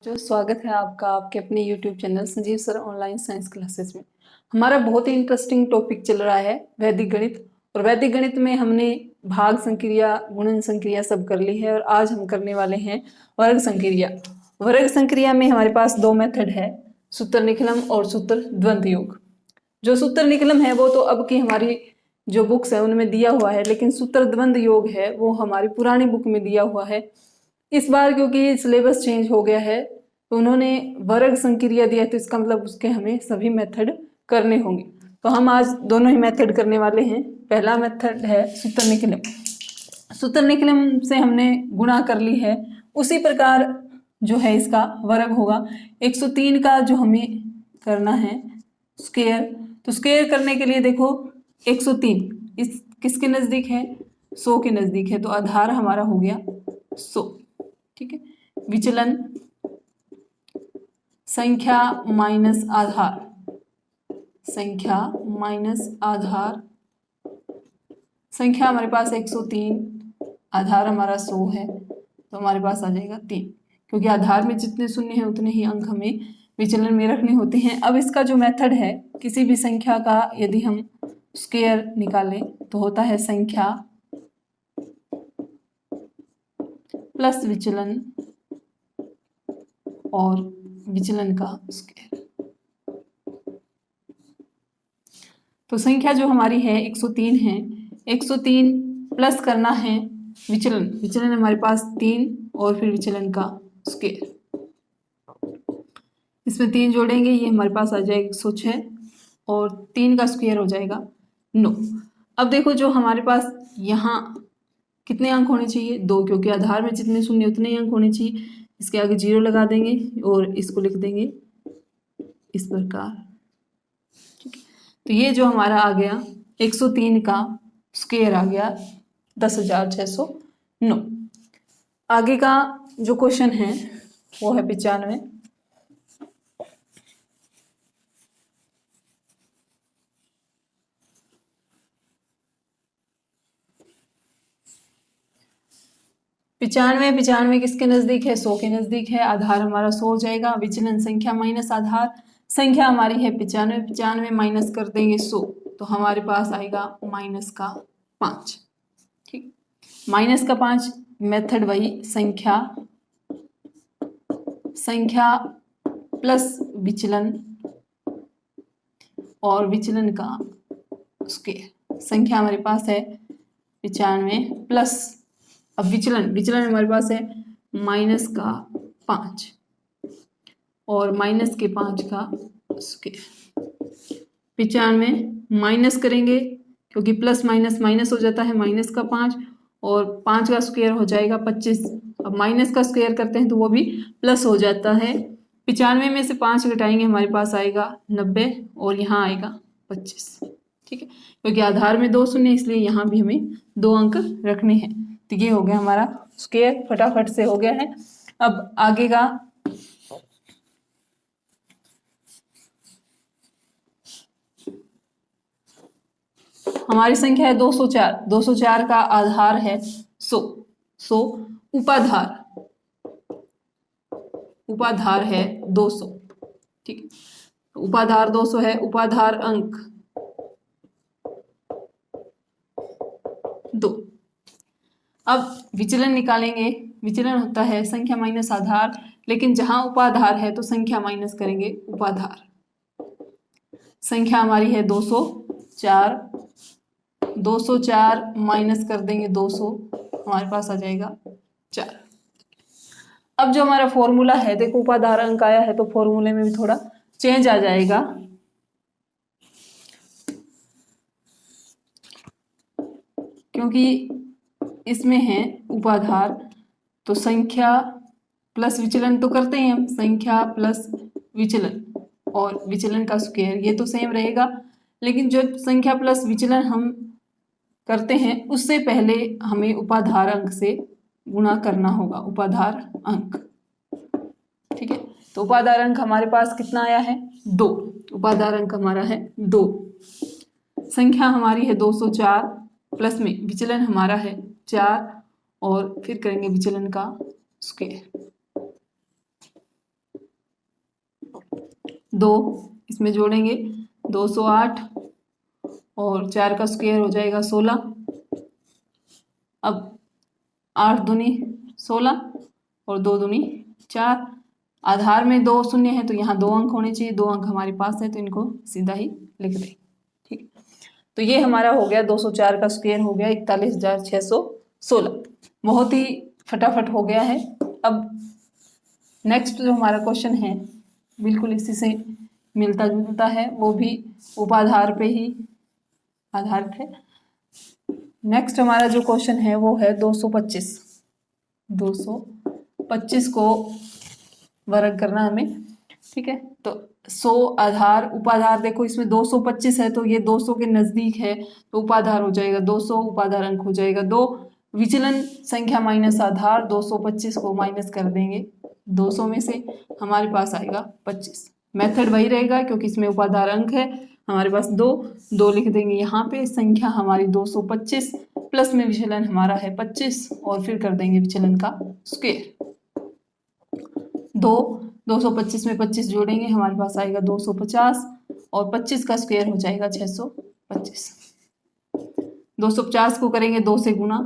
जो स्वागत है आपका आपके अपने YouTube channel Sanjeev sir online science classes में। हमारा बहुत ही इंटरेस्टिंग टॉपिक चल रहा है वैदिक गणित। और वैदिक गणित में हमने भाग संक्रिया, गुणन संक्रिया सब कर ली है और आज हम करने वाले हैं वर्ग संक्रिया। वर्ग संक्रिया में हमारे पास दो मेथड है, सूत्र निकलम और सूत्र द्वंद्व योग। जो सूत्र निकलम है वो तो अब की हमारी जो बुक्स है उनमें दिया हुआ है, लेकिन सूत्र द्वंद्व योग है वो हमारी पुरानी बुक में दिया हुआ है। इस बार क्योंकि सिलेबस चेंज हो गया है तो उन्होंने वर्ग संक्रिया दिया, तो इसका मतलब उसके हमें सभी मेथड करने होंगे। तो हम आज दोनों ही मेथड करने वाले हैं। पहला मेथड है सूत्र निकलम। सूत्र निकलम से हमने गुणा कर ली है, उसी प्रकार जो है इसका वर्ग होगा। 103 का जो हमें करना है स्क्वायर, तो स्क्वायर करने के लिए देखो 103 इस किसके नजदीक है, 100 के नजदीक है, तो आधार हमारा हो गया 100। ठीक है, विचलन संख्या माइनस आधार, संख्या माइनस आधार, संख्या हमारे पास 103, आधार हमारा 100 है, तो हमारे पास आ जाएगा 3, क्योंकि आधार में जितने शून्य हैं उतने ही अंक हमें विचलन में रखने होते हैं। अब इसका जो मेथड है, किसी भी संख्या का यदि हम स्क्वायर निकालें तो होता है संख्या प्लस विचलन और विचलन का स्क्वायर। तो संख्या जो हमारी है 103 है, 103 प्लस करना है विचलन, विचलन हमारे पास 3 और फिर विचलन का स्क्वायर। इसमें 3 जोड़ेंगे, ये हमारे पास आ जाएगा 106 और 3 का स्क्वायर हो जाएगा 9। अब देखो जो हमारे पास यहाँ कितने अंक होने चाहिए, 2, क्योंकि आधार में जितने शून्य उतने ही अंक होने चाहिए। इसके आगे 0 लगा देंगे और इसको लिख देंगे इस प्रकार। ठीक है, तो ये जो हमारा आ गया 103 का स्क्वायर आ गया 10,609। आगे का जो क्वेश्चन है वो है 95। पिचानवे किसके नजदीक है, 100 के नजदीक है, आधार हमारा 100 हो जाएगा। विचलन संख्या माइनस आधार, संख्या हमारी है 95, 95 माइनस कर देंगे 100, तो हमारे पास आएगा माइनस का 5। ठीक, माइनस का 5, मेथड वही संख्या प्लस विचलन और विचलन का स्क्वायर। संख्या हमारे पास है 95 प्लस, अब विचलन हमारे पास है माइनस का 5 और माइनस के 5 का स्क्वायर। 95 माइनस करेंगे क्योंकि प्लस माइनस माइनस हो जाता है, माइनस का 5 और 5 का स्क्वायर हो जाएगा 25। अब माइनस का स्क्वायर करते हैं तो वो भी प्लस हो जाता है। 95 में से 5 घटाएंगे, हमारे पास आएगा 90 और यहाँ आएगा 25। ठीक है, क्योंकि आधार में 2 शून्य इसलिए यहाँ भी हमें 2 अंक रखने हैं। तो ये हो गया हमारा स्क्वायर, फटाफट से हो गया है। अब आगे का हमारी संख्या है 204। 204 का आधार है 100, उपाधार है 200। ठीक है, उपाधार 200 है, उपाधार अंक 2। अब विचलन निकालेंगे, विचलन होता है संख्या माइनस आधार, लेकिन जहां उपाधार है तो संख्या माइनस करेंगे उपाधार। संख्या हमारी है 204, 204 माइनस कर देंगे 200, हमारे पास आ जाएगा 4। अब जो हमारा फॉर्मूला है, देखो उपाधार अंक आया है तो फॉर्मूले में भी थोड़ा चेंज आ जाएगा। क्योंकि इसमें है उपाधार, तो संख्या प्लस विचलन तो करते हैं हम, संख्या प्लस विचलन और विचलन का स्क्वायर, ये तो सेम रहेगा। लेकिन जो संख्या प्लस विचलन हम करते हैं उससे पहले हमें उपाधार अंक से गुणा करना होगा, उपाधार अंक। ठीक है, तो उपाधार अंक हमारे पास कितना आया है, 2। उपाधार अंक हमारा है 2। संख्या हमारी है 204 प्लस में विचलन हमारा है 4 और फिर करेंगे विचलन का स्क्वायर। 2 इसमें जोड़ेंगे 208 और 4 का स्क्वायर हो जाएगा 16। अब 8 दूनी 16 और 2 दूनी 4। आधार में 2 शून्य है तो यहाँ 2 अंक होने चाहिए, 2 अंक हमारे पास है तो इनको सीधा ही लिख दें। ठीक, तो ये हमारा हो गया 204 का स्क्वायर हो गया 41,616। बहुत ही फटाफट हो गया है। अब नेक्स्ट जो हमारा क्वेश्चन है बिल्कुल इसी से मिलता जुलता है, वो भी उपाधार पे ही आधारित है। नेक्स्ट हमारा जो क्वेश्चन है वो है 225। 225 को वर्ग करना हमें। ठीक है, तो 100 आधार उपाधार, देखो इसमें 225 है तो ये 200 के नजदीक है तो उपाधार हो जाएगा 200, उपाधार अंक हो जाएगा 2। विचलन संख्या माइनस आधार, 225 को माइनस कर देंगे 200 में से, हमारे पास आएगा 25। मेथड वही रहेगा क्योंकि इसमें उपाधार अंक है, हमारे पास 2 लिख देंगे यहाँ पे। संख्या हमारी 225 प्लस में विचलन हमारा है 25 और फिर कर देंगे विचलन का स्क्वायर। 225 में 25 जोड़ेंगे हमारे पास आएगा 250 और 25 का स्क्वायर हो जाएगा 625। 250 को करेंगे 2 से गुना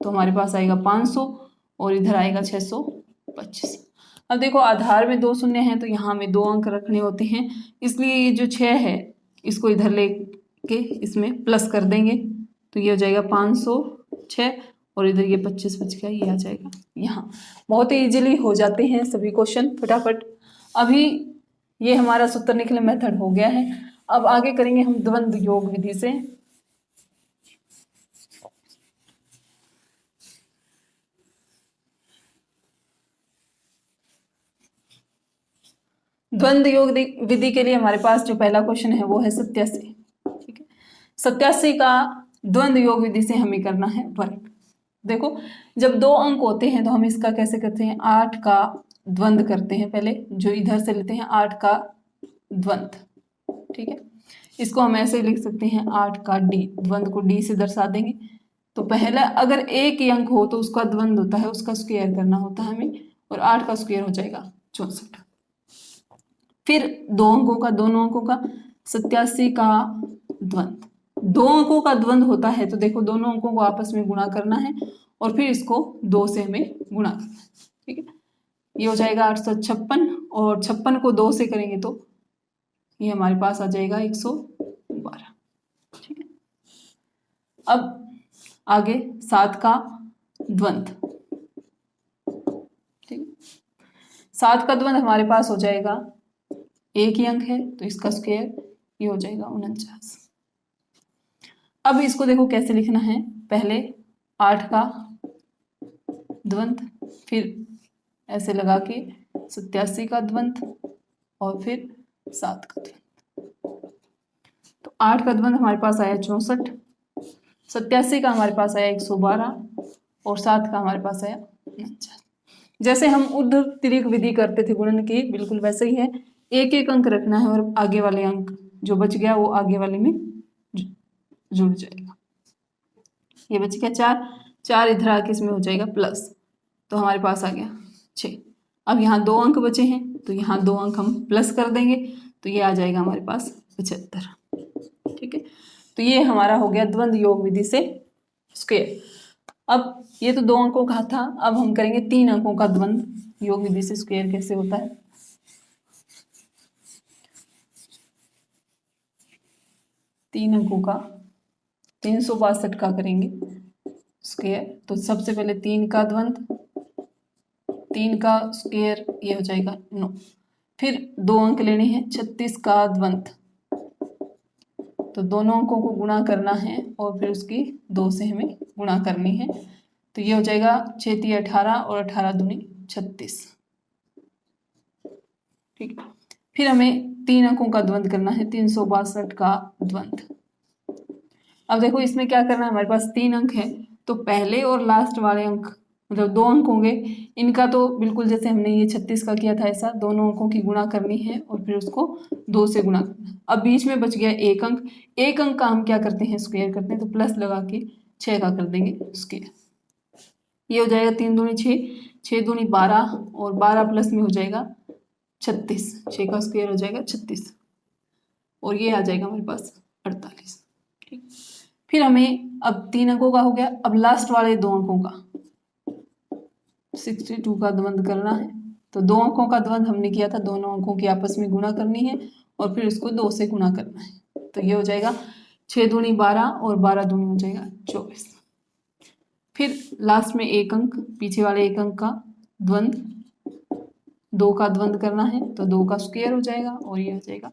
तो हमारे पास आएगा 500 और इधर आएगा 625। अब देखो आधार में 2 शून्य है तो यहाँ में 2 अंक रखने होते हैं, इसलिए ये जो 6 है इसको इधर लेके इसमें प्लस कर देंगे तो ये हो जाएगा 506 और इधर ये 25 बच गया, ये आ जाएगा यहाँ। बहुत ही इजीली हो जाते हैं सभी क्वेश्चन फटाफट। अभी ये हमारा सूत्र निकले मेथड हो गया है। अब आगे करेंगे हम द्वंद्व योग विधि से। द्वंद्व योग विधि के लिए हमारे पास जो पहला क्वेश्चन है वो है 87। ठीक है, 87 का द्वंद्व योग विधि से हमें करना है वर्ग। देखो जब 2 अंक होते हैं तो हम इसका कैसे करते हैं, 8 का द्वंद्व करते हैं पहले, जो इधर से लेते हैं 8 का द्वंद्व। ठीक है, इसको हम ऐसे लिख सकते हैं 8 का डी, द्वंद्व को डी से दर्शा देंगे। तो पहला अगर एक ही अंक हो तो उसका द्वंद्व होता है, उसका स्क्वायर करना होता है हमें, और 8 का स्क्वायर हो जाएगा 64। फिर 2 अंकों का, दोनों अंकों का 87 का द्वंद्व। 2 अंकों का द्वंद्व होता है तो देखो दोनों अंकों को आपस में गुणा करना है और फिर इसको 2 से हमें गुणा करना है। ठीक है, ये हो जाएगा 856 और 56 को 2 से करेंगे तो ये हमारे पास आ जाएगा 112। ठीक है, अब आगे 7 का द्वंद्व। ठीक है, 7 का द्वंद्व हमारे पास हो जाएगा, एक ही अंक है तो इसका स्क्वायर ये हो जाएगा 49। अब इसको देखो कैसे लिखना है, पहले 8 का द्वंद्व, फिर ऐसे लगा के 87 का द्वंद्व और फिर 7 का द्वंद्व। तो 8 का द्वंद्व हमारे पास आया 64, 87 का हमारे पास आया 112 और 7 का हमारे पास आया 49। जैसे हम ऊर्ध्व तिर्यक विधि करते थे गुणन की, बिल्कुल वैसे ही है, एक एक अंक रखना है और आगे वाले अंक जो बच गया वो आगे वाले में जुड़ जाएगा। ये बच गया 4, 4 इधर आके इसमें हो जाएगा प्लस, तो हमारे पास आ गया 6। अब यहाँ 2 अंक बचे हैं तो यहाँ 2 अंक हम प्लस कर देंगे तो ये आ जाएगा हमारे पास 75। ठीक है, तो ये हमारा हो गया द्वंद्व योग विधि से स्क्वायर। अब ये तो 2 अंकों का था, अब हम करेंगे 3 अंकों का द्वंद्व योग विधि से स्क्वायर कैसे होता है। 3 अंकों का 362 का करेंगे स्क्वायर। तो सबसे पहले 3 का द्वंद्व, 3 का स्क्वायर ये हो जाएगा 9। फिर 2 अंक लेने हैं, 36 का द्वंद्व, तो दोनों अंकों को गुणा करना है और फिर उसकी 2 से हमें गुणा करनी है, तो ये हो जाएगा 6 × 18 और 18 दूनी 36। ठीक है, फिर हमें 3 अंकों का द्वंद्व करना है, 362 का द्वंद्व। अब देखो इसमें क्या करना है, हमारे पास 3 अंक है तो पहले और लास्ट वाले अंक मतलब 2 अंक होंगे, इनका तो बिल्कुल जैसे हमने ये 36 का किया था ऐसा दोनों अंकों की गुणा करनी है और फिर उसको 2 से गुणा करना। अब बीच में बच गया एक अंक, एक अंक का हम क्या करते हैं स्क्वायर करते हैं, तो प्लस लगा के 6 का कर देंगे स्क्वायर। ये हो जाएगा 3 दूनी 6, 6 दूनी 12 और 12 प्लस में हो जाएगा 36, 6 का स्क्वायर हो जाएगा 36 और ये आ जाएगा हमारे पास 48। ठीक, फिर हमें अब 3 अंकों का हो गया। अब लास्ट वाले 2 अंकों का 62 का द्वंद्व करना है। तो 2 अंकों का द्वंद्व हमने किया था, दोनों अंकों की आपस में गुणा करनी है और फिर उसको 2 से गुणा करना है। तो ये हो जाएगा 6 दूनी 12 और 12 दूनी हो जाएगा 24। फिर लास्ट में 1 अंक, पीछे वाले 1 अंक का द्वंद्व 2 का द्वंद्व करना है। तो 2 का स्क्वायर हो जाएगा और ये हो जाएगा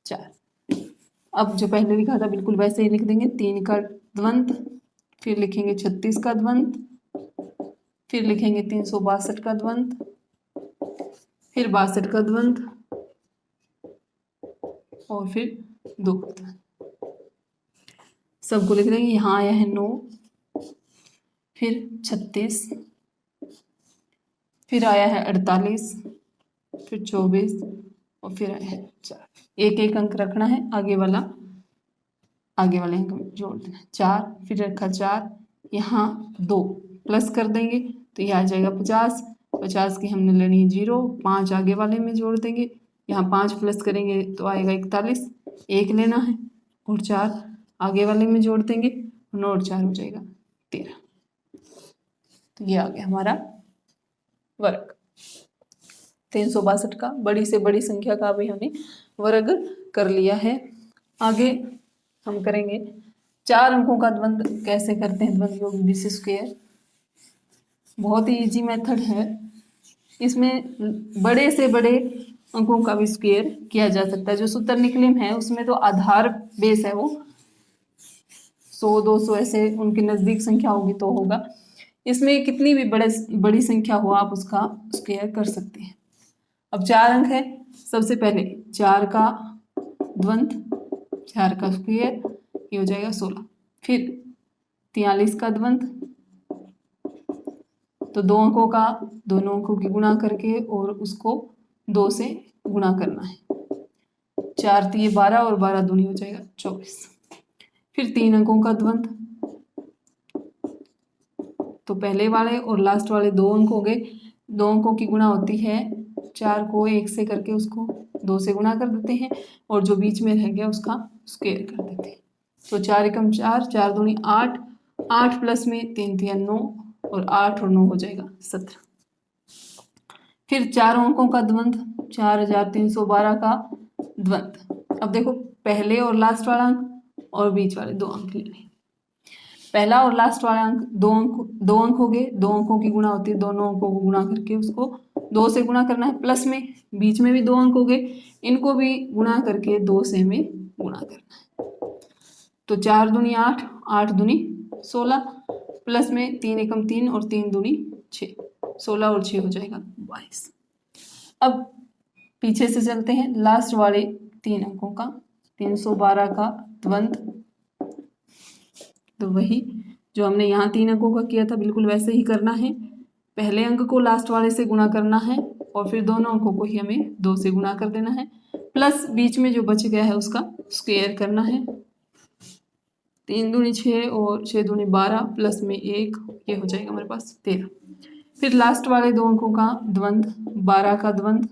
4। अब जो पहले लिखा था बिल्कुल वैसे ही लिख देंगे। 3 का द्वंद्व, फिर लिखेंगे 36 का द्वंद्व, फिर लिखेंगे 362 का द्वंद्व, फिर 62 का द्वंद्व और फिर 2 का द्वंद्व। सबको लिख देंगे। यहाँ आया है 9, फिर 36, फिर आया है 48, फिर 24 और फिर आया है 4। एक एक अंक रखना है, आगे वाले अंक में जोड़ देना है 4, फिर रखा 4, यहाँ 2 प्लस कर देंगे तो यह आ जाएगा 50। 50 की हमने लेनी है 0, 5 आगे वाले में जोड़ देंगे, यहाँ 5 प्लस करेंगे तो आएगा 41, 1 लेना है और 4 आगे वाले में जोड़ देंगे, 9 और 4 हो जाएगा 13। तो ये आ गया हमारा वर्ग 362 का। बड़ी से बड़ी संख्या का भी हमने वर्ग कर लिया है। आगे हम करेंगे 4 अंकों का द्वंद्व कैसे करते हैं, द्वंद्व योग विधि से स्क्वायर। बहुत ही इजी मेथड है, इसमें बड़े से बड़े अंकों का भी स्क्वायर किया जा सकता है। जो सूत्र निकलिम है उसमें तो आधार बेस है, वो 100 200 ऐसे उनके नज़दीक संख्या होगी तो होगा। इसमें कितनी भी बड़ी संख्या हो आप उसका स्क्वायर कर सकते हैं। अब 4 अंक है, सबसे पहले 4 का द्वंद्व, 4 का स्क्वायर ये हो जाएगा 16, फिर 43 का द्वंद्व, तो 2 अंकों का दोनों अंकों की गुणा करके और उसको 2 से गुणा करना है। 4 तिये 12 और 12 दूनी हो जाएगा 24। फिर 3 अंकों का द्वंद्व, तो पहले वाले और लास्ट वाले 2 अंक हो गए। 2 अंकों की गुणा होती है, 4 को 1 से करके उसको 2 से गुणा कर देते हैं और जो बीच में रह गया उसका स्क्वायर कर देते हैं। तो 4 एकम 4, 4 दूनी 8, 8 प्लस में 3 तिया 9 और 8 और 9 हो जाएगा 17। फिर 4 अंकों का द्वंद्व, 4312 का द्वंद्व। अब देखो पहले और लास्ट वाला अंक और बीच वाले 2 अंक लेने। पहला और लास्ट वाला अंक 2 अंक हो गए। 2 अंकों की गुणा होती है, दोनों अंकों को गुणा करके उसको 2 से गुणा करना है। प्लस में बीच में भी 2 अंक हो गए, इनको भी गुणा करके 2 से में गुणा करना है। तो 4 दूनी 8, 8 दूनी 16, प्लस में 3 एकम 3 और 3 दूनी 6, 16 और 6 हो जाएगा 22। अब पीछे से चलते हैं, लास्ट वाले 3 अंकों का 312 का द्वंद्व। तो वही जो हमने यहाँ 3 अंकों का किया था बिल्कुल वैसे ही करना है। पहले अंक को लास्ट वाले से गुणा करना है और फिर दोनों अंकों को ही हमें 2 से गुणा कर देना है, प्लस बीच में जो बच गया है उसका स्क्वायर करना है। 3 दूनी 6 और 6 दूनी 12 प्लस में 1, ये हो जाएगा हमारे पास 13। फिर लास्ट वाले 2 अंकों का द्वंद्व, 12 का द्वंद्व,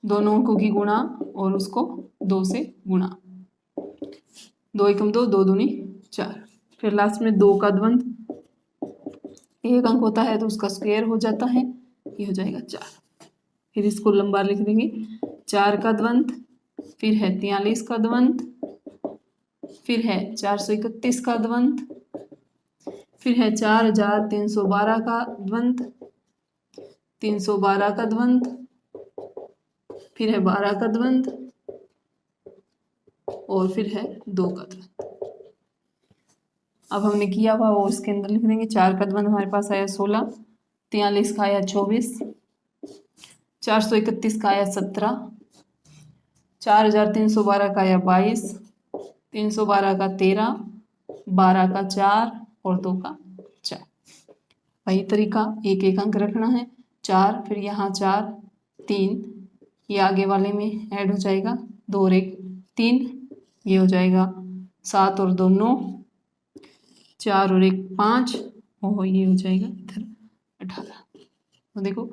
दोनों अंकों की गुणा और उसको 2 से गुणा, 2 एकम 2, 2 दूनी 4। फिर लास्ट में 2 का द्वंद्व, 1 अंक होता है तो उसका स्क्वायर हो जाता है, ये हो जाएगा 4। फिर इसको लंबा लिख देंगे। 4 का द्वंद्व, फिर है 43 का द्वंद्व, फिर है 431 का द्वंद्व, फिर है 4312 का द्वंद्व, 312 का द्वंद्व, फिर है 12 का द्वंद्व और फिर है 2 का द्वंद्व। अब हमने किया हुआ वो इसके अंदर लिख देंगे। 4 का द्वंद्व हमारे पास आया 16, 43 का आया 24, 431 का आया 17, 4312 का आया 22, 312 का 13, 12 का 4 और 2 का 4। वही तरीका, एक एक अंक रखना है। 4, फिर यहाँ 4, 3, ये आगे वाले में ऐड हो जाएगा, 2 और 1 3, ये हो जाएगा 7 और 2 9, 4 और 1 5 और ये हो जाएगा इधर 18। तो देखो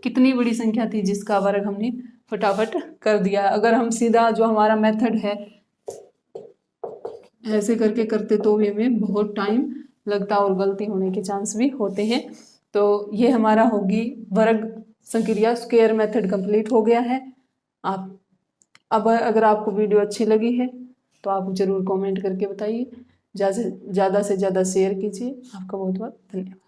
कितनी बड़ी संख्या थी जिसका वर्ग हमने फटाफट कर दिया। अगर हम सीधा जो हमारा मेथड है ऐसे करके करते तो भी हमें बहुत टाइम लगता और गलती होने के चांस भी होते हैं। तो ये हमारा होगी वर्ग संक्रिया स्क्वायर मेथड कंप्लीट हो गया है। आप अब अगर आपको वीडियो अच्छी लगी है तो आप जरूर कमेंट करके बताइए, ज़्यादा से ज़्यादा शेयर कीजिए। आपका बहुत बहुत धन्यवाद।